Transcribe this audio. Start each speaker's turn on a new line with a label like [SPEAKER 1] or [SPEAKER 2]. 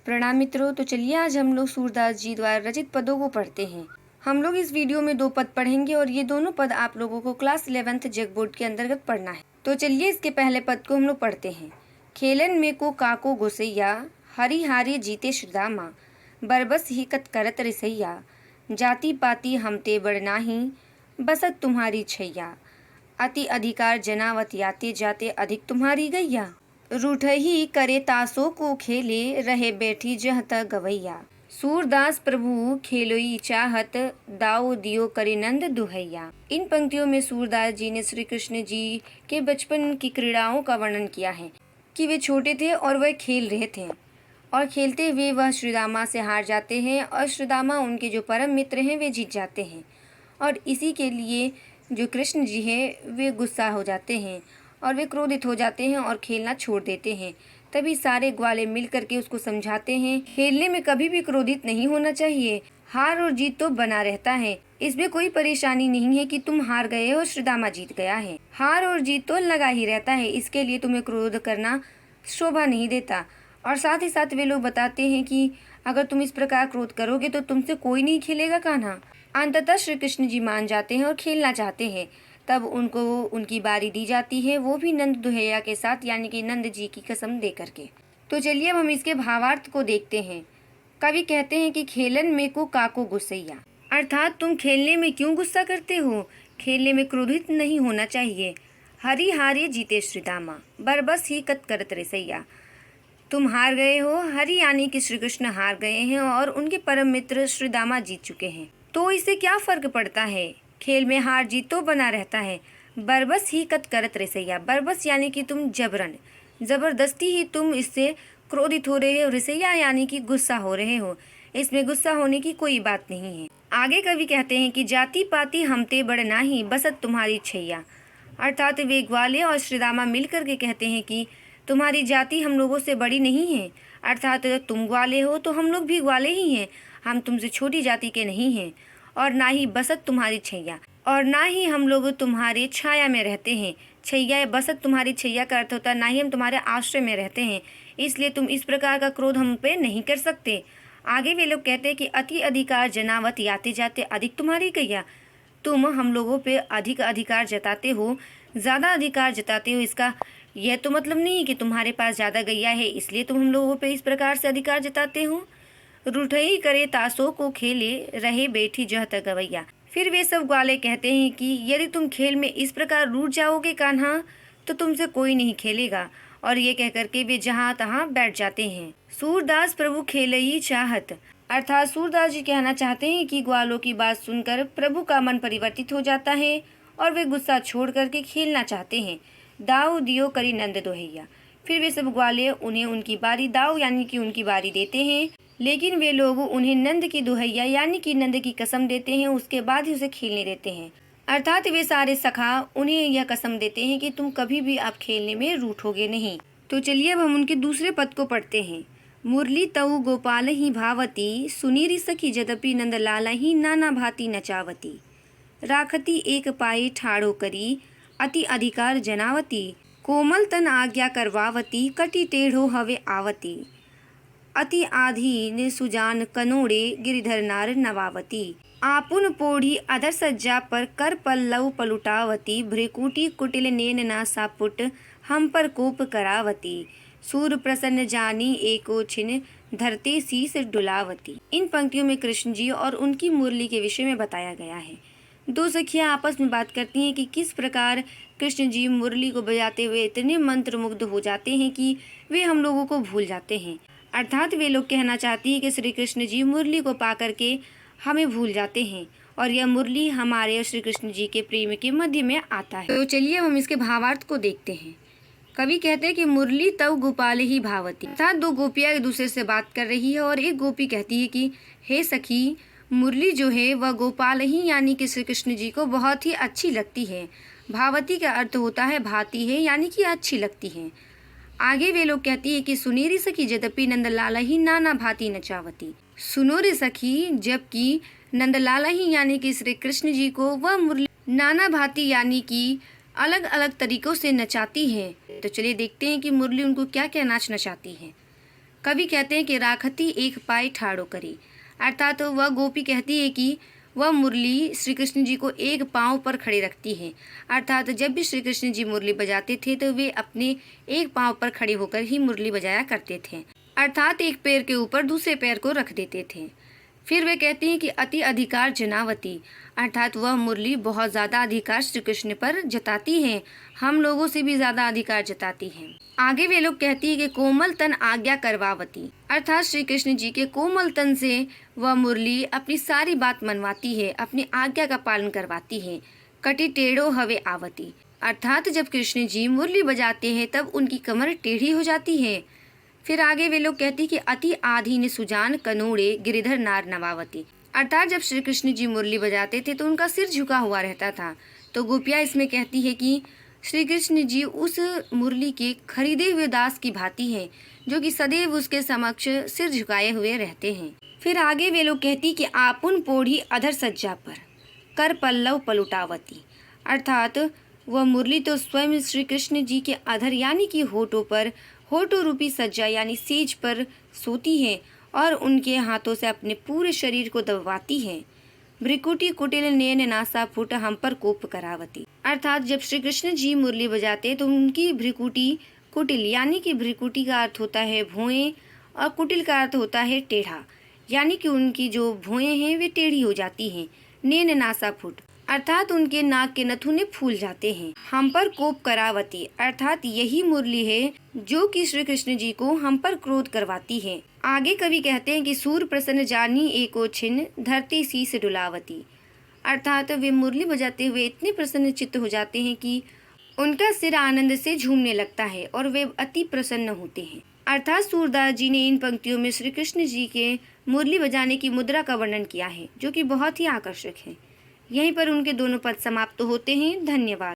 [SPEAKER 1] प्रणाम मित्रों। तो चलिए आज हम लोग सूरदास जी द्वारा रचित पदों को पढ़ते हैं। हम लोग इस वीडियो में 2 पद पढ़ेंगे और ये दोनों पद आप लोगों को क्लास 11th जग बोर्ड के अंतर्गत पढ़ना है। तो चलिए इसके पहले पद को हम लोग पढ़ते हैं। खेलन में को काको गोसैया, हरि हारे जीते श्रीदामा, बरबस ही कत करत रिसैया, जाति पाति हमते बड़नाही, बसत तुम्हारी छैया, अति अधिकार जनावत याते जाते अधिक तुम्हारी गैया, रूठही करे तासो को खेले, रहे बैठी जहत गवैया, सूरदास प्रभु खेलोई चाहत, दाओ दियो करे नंद दुहैया। इन पंक्तियों में सूरदास जी ने श्री कृष्ण जी के बचपन की क्रीड़ाओं का वर्णन किया है कि वे छोटे थे और वह खेल रहे थे और खेलते हुए वह श्रीदामा से हार जाते हैं और श्रीदामा उनके जो परम मित्र हैं वे जीत जाते हैं और इसी के लिए जो कृष्ण जी हैं वे गुस्सा हो जाते हैं और वे क्रोधित हो जाते हैं और खेलना छोड़ देते हैं। तभी सारे ग्वाले मिल करके उसको समझाते हैं, खेलने में कभी भी क्रोधित नहीं होना चाहिए, हार और जीत तो बना रहता है, इसमें कोई परेशानी नहीं है कि तुम हार गए हो, श्रीदामा जीत गया है, हार और जीत तो लगा ही रहता है, इसके लिए तुम्हें क्रोध करना शोभा नहीं देता। और साथ ही साथ वे लोग बताते हैं कि अगर तुम इस प्रकार क्रोध करोगे तो तुमसे कोई नहीं खेलेगा कान्हा। अंततः श्री कृष्ण जी मान जाते हैं और खेलना चाहते हैं। तब उनको उनकी बारी दी जाती है, वो भी नंद दुहैया के साथ, यानी कि नंद जी की कसम दे करके। तो चलिए अब हम इसके भावार्थ को देखते हैं। कवि कहते हैं कि खेलन में को काको गुस्सैया, अर्थात तुम खेलने में क्यों गुस्सा करते हो, खेलने में क्रोधित नहीं होना चाहिए। हरि हारे जीते श्रीदामा, बरबस ही कत करत रिसैया, तुम हार गए हो, हरि यानी कि श्री कृष्ण हार गए हैं और उनके परम मित्र श्रीदामा जीत चुके हैं। तो इससे क्या फर्क पड़ता है, खेल में हार जीत तो बना रहता है। बरबस ही कत करत रिसैया, बरबस यानी कि तुम जबरन जबरदस्ती ही तुम इससे क्रोधित हो रहे हो, रिसैया यानी कि गुस्सा हो रहे हो, इसमें गुस्सा होने की कोई बात नहीं है। आगे कवि कहते हैं कि जाति पाति हमते बड़नाही, बसत तुम्हारी छैया, अर्थात वे ग्वाले और श्रीदामा मिल करके कहते हैं कि तुम्हारी जाति हम लोगों से बड़ी नहीं है, अर्थात तुम ग्वाले हो तो हम लोग भी ग्वाले ही हैं, हम तुमसे छोटी जाति के नहीं हैं, और ना ही बसत तुम्हारी छैया, और ना ही हम लोग तुम्हारे छाया में रहते हैं। छैया बसत तुम्हारी छैया का अर्थ होता है ना ही हम तुम्हारे आश्रय में रहते हैं, इसलिए तुम इस प्रकार का क्रोध हम पे नहीं कर सकते। आगे वे लोग कहते हैं कि अति अधिकार जनावत याते जाते अधिक तुम्हारी गैया, तुम हम लोगों पे अधिक अधिकार जताते हो, ज़्यादा अधिकार जताते हो, इसका यह तो मतलब नहीं कि तुम्हारे पास ज़्यादा गैया है इसलिए तुम हम लोगों पे इस प्रकार से अधिकार जताते हो। रूठई करे तासो को खेले, रहे बैठी जहत गवैया, फिर वे सब ग्वाले कहते हैं कि यदि तुम खेल में इस प्रकार रूठ जाओगे कान्हा तो तुमसे कोई नहीं खेलेगा, और ये कहकर के वे जहाँ तहाँ बैठ जाते हैं। सूरदास प्रभु खेलई चाहत, अर्थात सूरदास जी कहना चाहते हैं कि ग्वालों की बात सुनकर प्रभु का मन परिवर्तित हो जाता है और वे गुस्सा छोड़ करके खेलना चाहते हैं। दाऊ दियो करी नंद दुहैया, फिर वे सब ग्वाले उन्हें उनकी बारी, दाऊ यानी कि उनकी बारी देते हैं, लेकिन वे लोग उन्हें नंद की दुहैया यानी कि नंद की कसम देते हैं, उसके बाद ही उसे खेलने देते हैं। अर्थात वे सारे सखा उन्हें यह कसम देते हैं कि तुम कभी भी आप खेलने में रूठोगे नहीं। तो चलिए अब हम उनके दूसरे पद को पढ़ते हैं। मुरली तऊ गोपाल ही भावती, सुनीरी सखी जदपि नंद लाला ही नाना भांति नचावती, राखती एक पाई ठाड़ो करी, अति अधिकार जनावती, कोमल तन आज्ञा करवावती, कटी टेढ़ो हवे आवती, अति आधीन सुजान कनोड़े, गिरिधर नार नवावती, आपुन पोढ़ी अधर सज्जा पर कर पल्लव पलुटावती, भ्रिकुटी कुटिल नेन ना सापुट, हम पर कोप करावती, सूर प्रसन्न जानी एको छिन, धरते शीस डुलावती। इन पंक्तियों में कृष्ण जी और उनकी मुरली के विषय में बताया गया है। दो सखियां आपस में बात करती हैं कि किस प्रकार कृष्ण जी मुरली को बजाते हुए इतने मंत्रमुग्ध हो जाते हैं कि वे हम लोगों को भूल जाते हैं, अर्थात वे लोग कहना चाहती हैं कि श्री कृष्ण जी मुरली को पा करके हमें भूल जाते हैं और यह मुरली हमारे और श्री कृष्ण जी के प्रेम के मध्य में आता है। तो चलिए हम इसके भावार्थ को देखते हैं। कवि कहते हैं कि मुरली तव गोपाल ही भावती, अर्थात दो गोपियां एक दूसरे से बात कर रही है और एक गोपी कहती है कि हे सखी, मुरली जो है वह गोपाल ही यानी कि श्री कृष्ण जी को बहुत ही अच्छी लगती है। भावती का अर्थ होता है भाती है, यानी कि अच्छी लगती है। आगे वे लोग कहती है कि सुनेरी सखी यद्यपि नंदलाला ही नाना भांति नचावती, सुनो रे सखी, जबकि नंदलाला ही यानी कि श्री कृष्ण जी को वह मुरली नाना भांति यानी कि अलग अलग तरीकों से नचाती है। तो चलिए देखते हैं कि मुरली उनको क्या क्या नाच नचाती है। कवि कहते हैं कि राखती एक पाय ठाड़ो करी, अर्थात वह गोपी कहती है कि वह मुरली श्री कृष्ण जी को एक पांव पर खड़े रखती है। अर्थात जब भी श्री कृष्ण जी मुरली बजाते थे तो वे अपने एक पांव पर खड़े होकर ही मुरली बजाया करते थे, अर्थात एक पैर के ऊपर दूसरे पैर को रख देते थे। फिर वे कहते हैं कि अति अधिकार जनावती, अर्थात वह मुरली बहुत ज़्यादा अधिकार श्री कृष्ण पर जताती है, हम लोगों से भी ज़्यादा अधिकार जताती है। आगे वे लोग कहती है कि कोमल तन आज्ञा करवावती, अर्थात श्री कृष्ण जी के कोमल तन से वह मुरली अपनी सारी बात मनवाती है, अपनी आज्ञा का पालन करवाती है। कटी टेढ़ो हवे आवती, अर्थात जब कृष्ण जी मुरली बजाते हैं तब उनकी कमर टेढ़ी हो जाती है। फिर आगे वे लोग कहती कि अति आधीन सुजान कनूड़े गिरिधर नार नवावती, अर्थात जब श्री कृष्ण जी मुरली बजाते थे तो उनका सिर झुका हुआ रहता था। तो गोपियाँ इसमें कहती है कि श्री कृष्ण जी उस मुरली के खरीदे हुए दास की भांति हैं, जो कि सदैव उसके समक्ष सिर झुकाए हुए रहते हैं। फिर आगे वे लोग कहती कि आपुन पोढ़ी अधर सज्जा पर कर पल्लव पलुटावती, अर्थात वह मुरली तो स्वयं श्री कृष्ण जी के अधर यानी कि होठों पर होठों रूपी सज्जा यानी सेज पर सोती है और उनके हाथों से अपने पूरे शरीर को दबाती है। भ्रिकुटी कुटिल नयन नासा फुट हम पर कोप करावती, अर्थात जब श्री कृष्ण जी मुरली बजाते तो उनकी भ्रिकुटी कुटिल यानी कि भ्रिकुटी का अर्थ होता है भुएं और कुटिल का अर्थ होता है टेढ़ा, यानी कि उनकी जो भुएं हैं वे टेढ़ी हो जाती हैं। नयन नासा फुट, अर्थात उनके नाक के नथुने फूल जाते हैं। हम पर कोप करावती, अर्थात यही मुरली है जो कि श्री कृष्ण जी को हम पर क्रोध करवाती है। आगे कवि कहते हैं कि सूर प्रसन्न जानी एको छिन्न धरती शीस डुलावती, अर्थात वे मुरली बजाते हुए इतने प्रसन्न चित्त हो जाते हैं कि उनका सिर आनंद से झूमने लगता है और वे अति प्रसन्न होते हैं। अर्थात सूरदास जी ने इन पंक्तियों में श्री कृष्ण जी के मुरली बजाने की मुद्रा का वर्णन किया है, जो कि बहुत ही आकर्षक है। यहीं पर उनके दोनों पद समाप्त होते हैं। धन्यवाद।